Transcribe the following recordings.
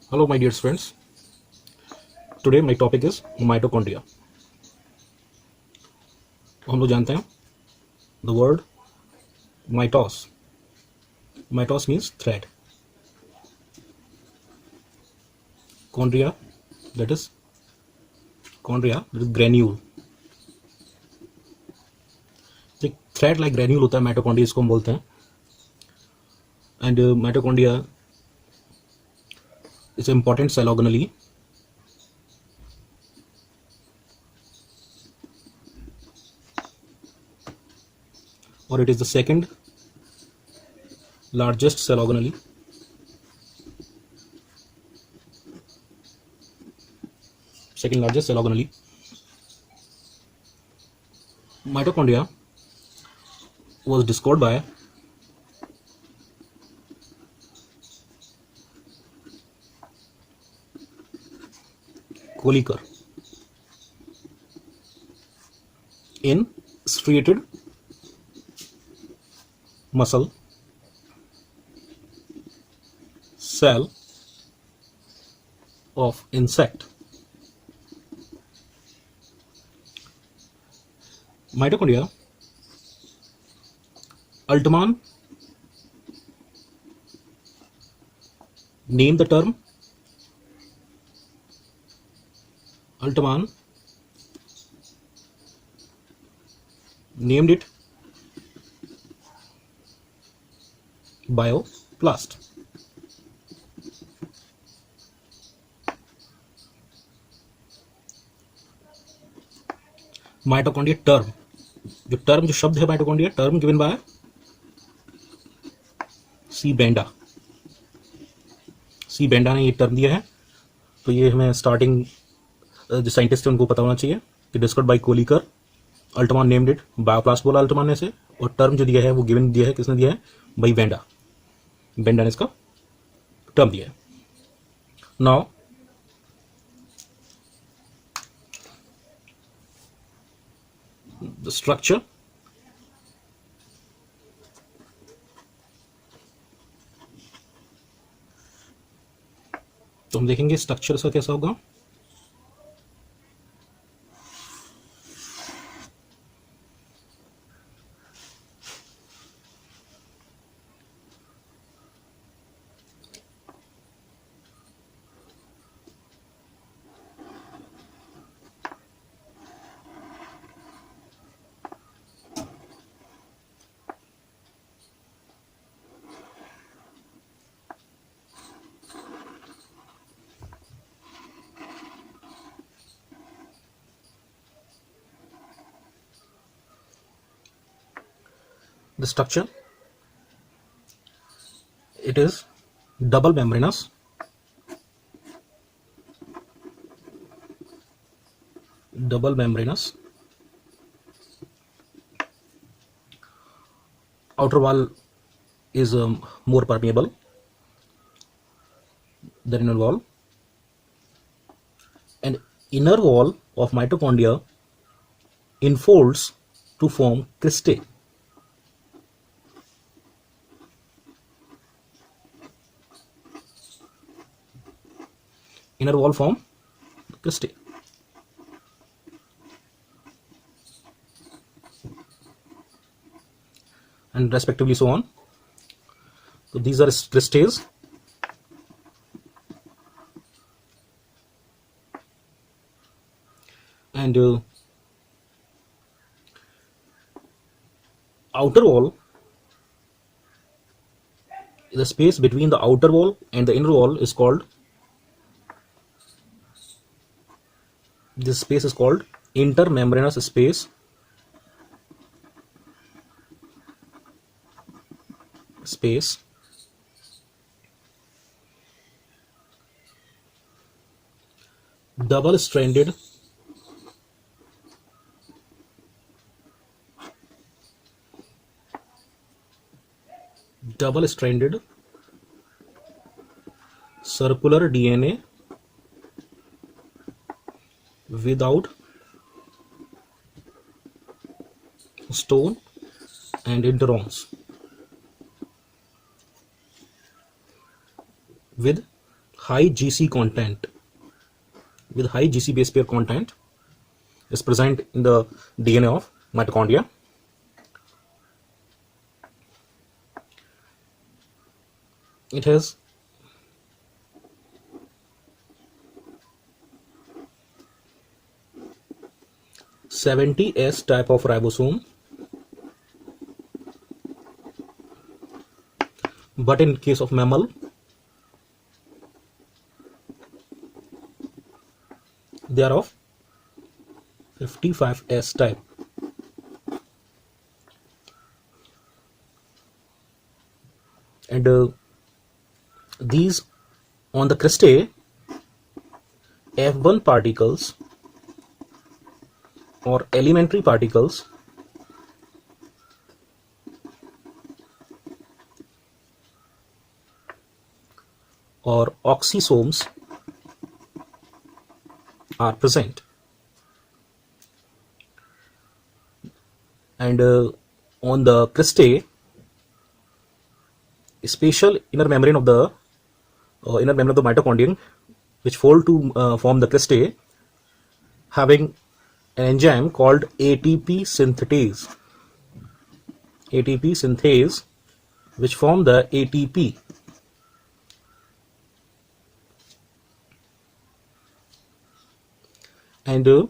Hello, my dear friends. Today my topic is mitochondria. हम लोग जानते हैं the word mitos. Mitos means thread. Chondria, that is granule. एक thread like granule होता है mitochondria, इसको हम बोलते हैं. And mitochondria is important cell organelle. Or it is the second largest cell organelle. Second largest cell organelle. Mitochondria was discovered by Kolliker in striated muscle cell of insect. Mitochondria, Altman named the term. Altman named it bioplast. Mitochondria term, जो शब्द है mitochondria, term given by C Benda ने ये term दिया है. तो ये हमें स्टार्टिंग जो साइंटिस्ट है उनको पता होना चाहिए कि discovered by Kolliker. Altmann named it bioplast बोला अल्टमान ने से, और टर्म जो दिया है वो गिवन दिया है, किसने दिया है? बाई बेंडा ने इसका टर्म दिया है. Now the structure. तो हम देखेंगे स्ट्रक्चर इसका कैसा होगा. The structure, it is double membranous. Outer wall is more permeable than inner wall, and inner wall of mitochondria enfolds to form cristae. Inner wall form cristae. And respectively so on. So these are cristae. And outer wall, the space between the outer wall and the inner wall is called, this space is called intermembranous space. Double stranded circular DNA without stone and interons with high GC content, with high GC base pair content is present in the DNA of mitochondria. It has 70S type of ribosome, but in case of mammal they are of 55S type. And these on the cristae, F1 particles or elementary particles or oxysomes are present. And on the cristae, spatial inner membrane of the mitochondrion, which fold to form the cristae, having an enzyme called ATP synthase. ATP synthase, which form the ATP. And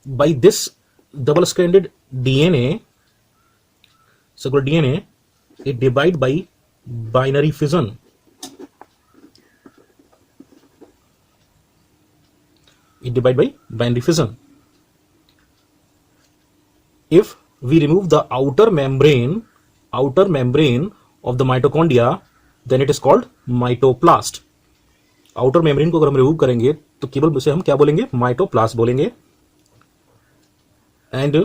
by this double-stranded DNA, circular DNA, it divide by binary fission. It divide by binary fission. If we remove the outer membrane of the mitochondria, then it is called mytoplast. Outer membrane को अगर हम remove करेंगे तो केवल उसे हम क्या बोलेंगे, माइटोप्लास्ट बोलेंगे. And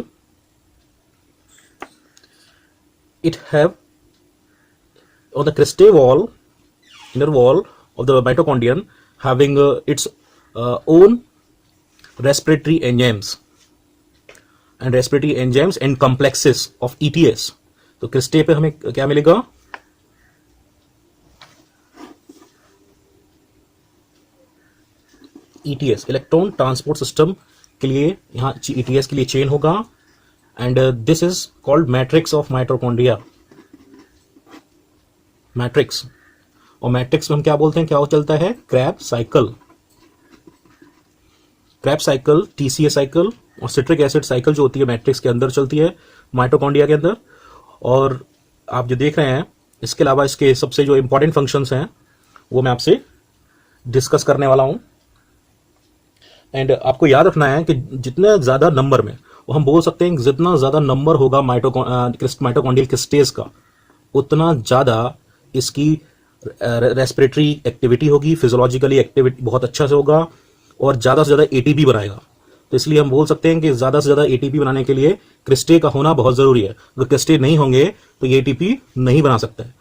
it have on the cristae wall, inner wall of the mitochondrion, having its own respiratory enzymes and complexes of ETS. तो cristae पे हमें क्या मिलेगा, ETS, इलेक्ट्रॉन ट्रांसपोर्ट सिस्टम के लिए यहाँ ETS के लिए चेन होगा. And this is called matrix of mitochondria. Matrix, और मैट्रिक्स में हम क्या बोलते हैं, क्या चलता है, Krebs cycle. Krebs cycle, TCA cycle और सिट्रिक एसिड साइकिल जो होती है मैट्रिक्स के अंदर चलती है, माइटोकॉन्ड्रिया के अंदर. और आप जो देख रहे हैं, इसके अलावा इसके सबसे जो इंपॉर्टेंट फंक्शंस हैं वो मैं आपसे डिस्कस करने वाला हूं. एंड आपको याद रखना है कि जितने ज्यादा नंबर में, वो हम बोल सकते हैं जितना ज्यादा नंबर होगा माइटोकॉन्ड्रियल क्रिस्टेज का, उतना ज्यादा इसकी रेस्पिरेटरी एक्टिविटी होगी, फिजियोलॉजिकली एक्टिविटी बहुत अच्छा से होगा और ज्यादा से ज्यादा एटीपी बनाएगा. तो इसलिए हम बोल सकते हैं कि ज्यादा से ज्यादा एटीपी बनाने के लिए क्रिस्टे का होना बहुत जरूरी है. अगर क्रिस्टे नहीं होंगे तो ये एटीपी नहीं बना सकता है.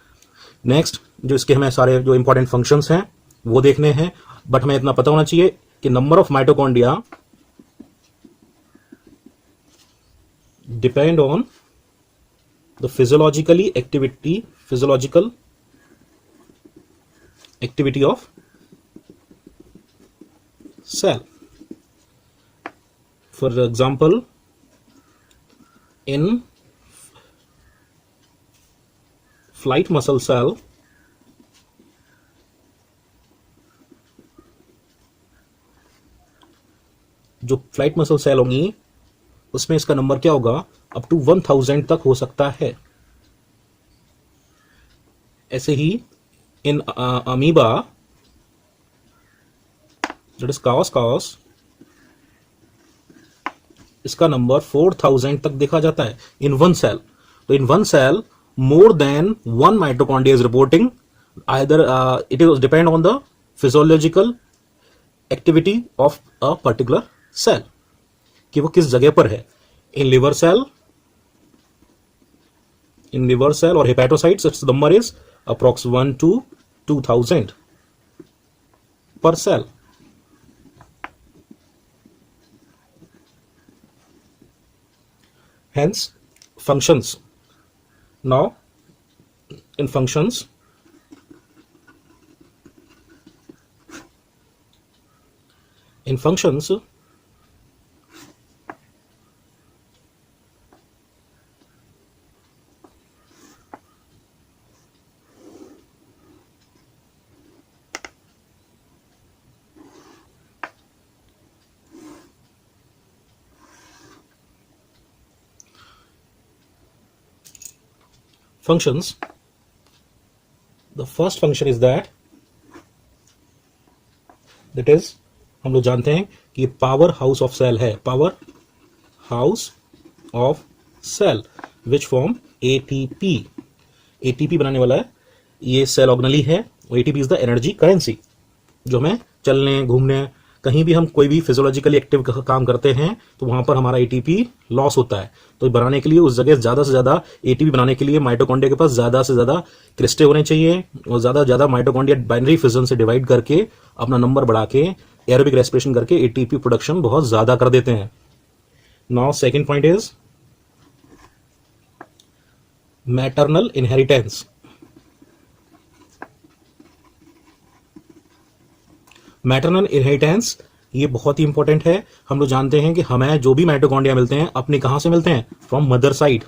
नेक्स्ट जो इसके हमें सारे जो इंपॉर्टेंट फंक्शंस हैं वो देखने हैं, बट हमें इतना पता होना चाहिए कि number of mitochondria depend on the physiological activity of cell. For example, in flight muscle cell, जो फ्लाइट मसल सेल होंगी उसमें इसका नंबर क्या होगा, अप टू 1000 तक हो सकता है. ऐसे ही इन अमीबा, that is काओस, इसका नंबर 4000 तक देखा जाता है इन वन सेल. तो in one cell more than one mitochondria is reporting, either it is depend on the physiological activity of a particular cell कि वो किस जगह पर है. इन लिवर सेल और hepatocytes its number is approx 1 to 2000 per cell. Hence functions. Now in functions In functions, the first function is that is, हम लोग जानते हैं कि पावर हाउस ऑफ सेल है, power house of cell which form ATP. ATP बनाने वाला है ये सेल ऑर्गेनली है, और ATP is the energy currency. जो हमें चलने घूमने कहीं भी हम कोई भी फिजियोलॉजिकली एक्टिव काम करते हैं तो वहां पर हमारा एटीपी लॉस होता है। तो बनाने के लिए उस जगह ज्यादा से ज्यादा एटीपी बनाने के लिए माइटोकॉन्ड्रिया के पास ज्यादा से ज्यादा क्रिस्टे होने चाहिए, और ज्यादा से ज्यादा माइटोकॉन्ड्रिया बाइनरी फिजन से डिवाइड करके अपना नंबर बढ़ा के एरोबिक रेस्पिरेशन करके एटीपी प्रोडक्शन बहुत ज्यादा कर देते हैं। Now second point is maternal inheritance. Maternal inheritance ये बहुत ही इंपॉर्टेंट है। हम लोग जानते हैं कि हमें जो भी माइटोकॉन्ड्रिया मिलते हैं अपने कहां से मिलते हैं, फ्रॉम मदर साइड।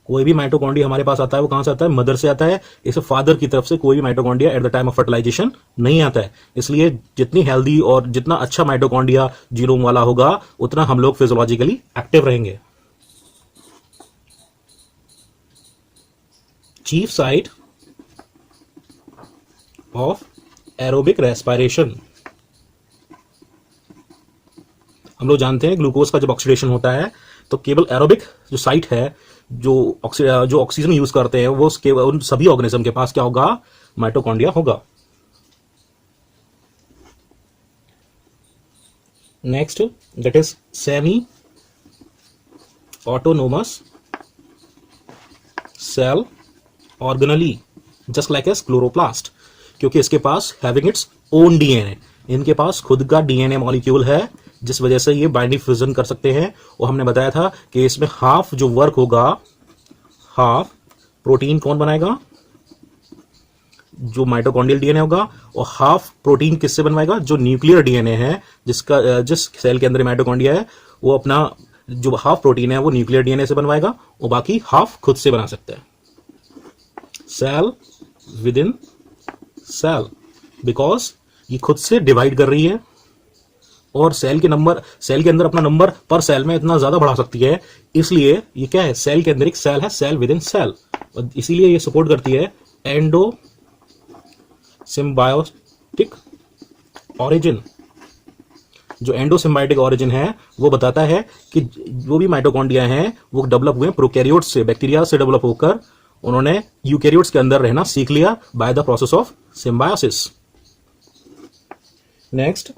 कोई भी माइटोकॉन्ड्रिया हमारे पास आता है वो कहां से आता है, मदर से आता है। इसे फादर की तरफ से कोई भी mitochondria at the time of fertilization नहीं आता है। इसलिए जितनी हेल्दी और जितना अच्छा माइटोकॉन्ड्रिया जीनोम वाला होगा उतना हम लोग फिजियोलॉजिकली एक्टिव रहेंगे। Chief site of aerobic respiration. हम लोग जानते हैं ग्लूकोज का जब ऑक्सीडेशन होता है तो केवल एरोबिक जो साइट है, जो ऑक्सीजन यूज करते हैं वो केवल उन सभी ऑर्गेनिज्म के पास क्या होगा, माइटोकॉन्ड्रिया होगा। Next that is semi autonomous cell organelle just like as chloroplast, क्योंकि इसके पास हैविंग इट्स ओन डीएनए, इनके पास खुद का डीएनए मॉलिक्यूल है जिस वजह से ये बाइंडिंग फ्यूजन कर सकते हैं। और हमने बताया था कि इसमें हाफ जो वर्क होगा, हाफ प्रोटीन कौन बनाएगा, जो माइटोकॉन्ड्रियल डीएनए होगा, और हाफ प्रोटीन किससे बनवाएगा, जो न्यूक्लियर डीएनए है, जिस सेल के अंदर माइटोकॉन्ड्रिया है वो अपना जो हाफ प्रोटीन है वो न्यूक्लियर डीएनए से बनवाएगा, और बाकी हाफ खुद से बना सकता है। Cell within cell, because ये खुद से डिवाइड कर रही है और सेल के अंदर अपना नंबर पर सेल में इतना ज्यादा बढ़ा सकती है। इसलिए ये क्या है, सेल के अंदर एक सेल है, सेल विद इन सेल, और इसीलिए ये सपोर्ट करती है एंडो सिम्बायोटिक ऑरिजिन। जो एंडो सिम्बायोटिक ऑरिजिन है वो बताता है कि जो भी माइटोकॉन्ड्रिया हैं वो डेवलप हुए प्रोकैरियोट से, बैक्टीरिया से डेवलप होकर उन्होंने यूकैरियोट्स के अंदर रहना सीख लिया by the process of symbiosis. Next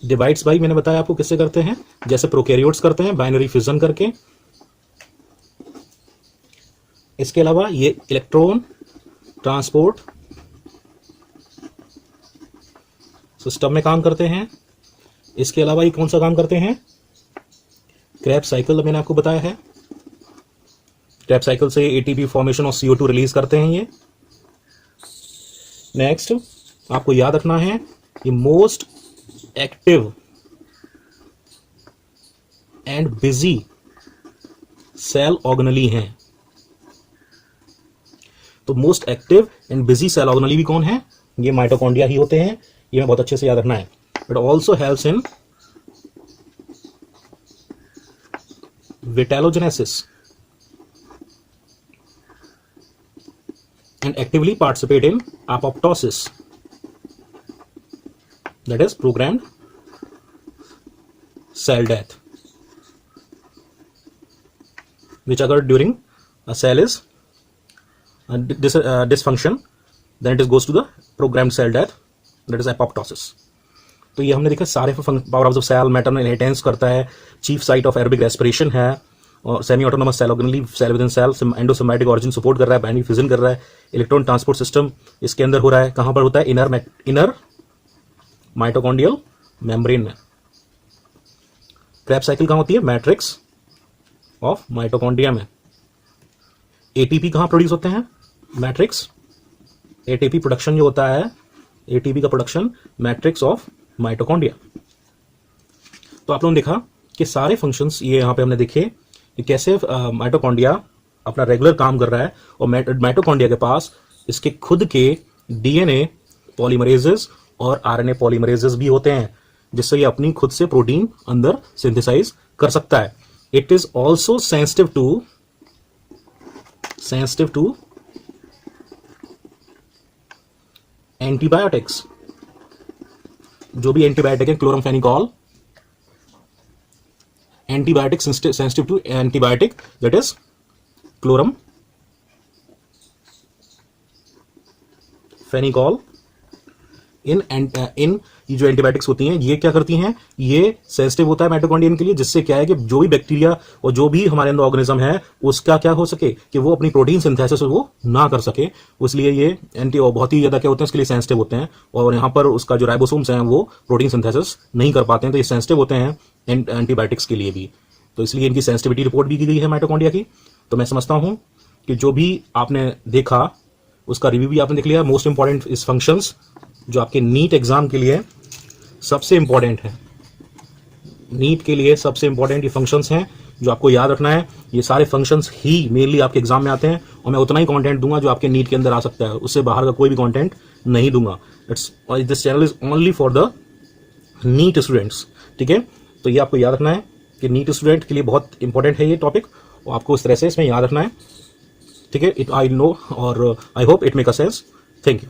divides by, मैंने बताया आपको किससे करते हैं, जैसे प्रोकैरियोट्स करते हैं बाइनरी फ्यूजन करके। इसके अलावा ये इलेक्ट्रॉन ट्रांसपोर्ट सिस्टम में काम करते हैं। इसके अलावा ये कौन सा काम करते हैं, क्रैब साइकिल मैंने आपको बताया है, क्रैब साइकिल से एटीपी फॉर्मेशन और CO2 रिलीज करते हैं ये। नेक्स्ट आपको याद रखना है ये most active and busy cell organelle हैं। तो most active and busy cell organelle भी कौन है, ये माइटोकॉन्ड्रिया ही होते हैं। ये हमें बहुत अच्छे से याद रखना है। It also helps in vitellogenesis and actively participate in apoptosis, that is programmed cell death, which occurred during a cell is dysfunction, then it goes to the programmed cell death, that is apoptosis. तो ये हमने देखा सारे power of the cell, maternal inheritance करता है, chief site of aerobic respiration है, और semi autonomous cell organelle, cell within cell, endosymbiotic origin support कर रहा है, बाइंडिंग फ्यूजन कर रहा है, इलेक्ट्रॉन ट्रांसपोर्ट सिस्टम इसके अंदर हो रहा है। कहां पर होता है, इनर माइटोकॉन्ड्रियल मेम्ब्रेन में। क्रैब साइकिल कहां होती है, मैट्रिक्स ऑफ माइटोकॉन्ड्रिया में। एटीपी कहां प्रोड्यूस होते हैं, मैट्रिक्स। एटीपी प्रोडक्शन जो होता है, एटीपी का प्रोडक्शन मैट्रिक्स ऑफ माइटोकॉन्ड्रिया। तो आप लोगों ने देखा कि सारे फंक्शंस ये यहां पे हमने देखे कि कैसे माइटोकॉन्ड्रिया अपना रेगुलर काम कर रहा है, और माइटोकॉन्ड्रिया के पास इसके खुद के डीएनए पॉलीमरेजेस और आरएनए पॉलीमरेजेस भी होते हैं, जिससे ये अपनी खुद से प्रोटीन अंदर सिंथेसाइज कर सकता है। It is also sensitive to antibiotics. जो भी एंटीबायोटिक है, chloramphenicol, antibiotic sensitive to antibiotic, that is chloramphenicol. इन ये जो एंटीबायोटिक्स होती हैं ये क्या करती हैं, ये सेंसिटिव होता है माइटोकॉन्ड्रियन के लिए, जिससे क्या है कि जो भी बैक्टीरिया और जो भी हमारे अंदर ऑर्गेनिज्म है उसका क्या हो सके कि वो अपनी प्रोटीन सिंथेसिस वो ना कर सके। इसलिए ये बहुत ही ज्यादा क्या होते हैं, इसके लिए सेंसिटिव होते हैं, और यहाँ पर उसका जो राइबोसोम्स हैं वो प्रोटीन सिंथेसिस नहीं कर पाते हैं, तो ये सेंसिटिव होते हैं एंटीबायोटिक्स के लिए भी। तो इसलिए इनकी सेंसिटिविटी रिपोर्ट भी की गई है माइटोकॉन्ड्रिया की। तो मैं समझता हूं कि जो भी आपने देखा उसका रिव्यू भी आपने देख लिया। मोस्ट इंपॉर्टेंट इस फंक्शंस जो आपके नीट एग्जाम के लिए सबसे इंपॉर्टेंट है, नीट के लिए सबसे इंपॉर्टेंट ये फंक्शंस हैं जो आपको याद रखना है। ये सारे फंक्शंस ही मेनली आपके एग्जाम में आते हैं, और मैं उतना ही कंटेंट दूंगा जो आपके नीट के अंदर आ सकता है, उससे बाहर का कोई भी कंटेंट नहीं दूंगा। This channel is only for the NEET students, ठीक है। तो ये आपको याद रखना है कि नीट स्टूडेंट के लिए बहुत इंपॉर्टेंट है ये टॉपिक, और आपको इस तरह से इसमें याद रखना है, ठीक है। आई नो और I hope it make a sense. Thank you.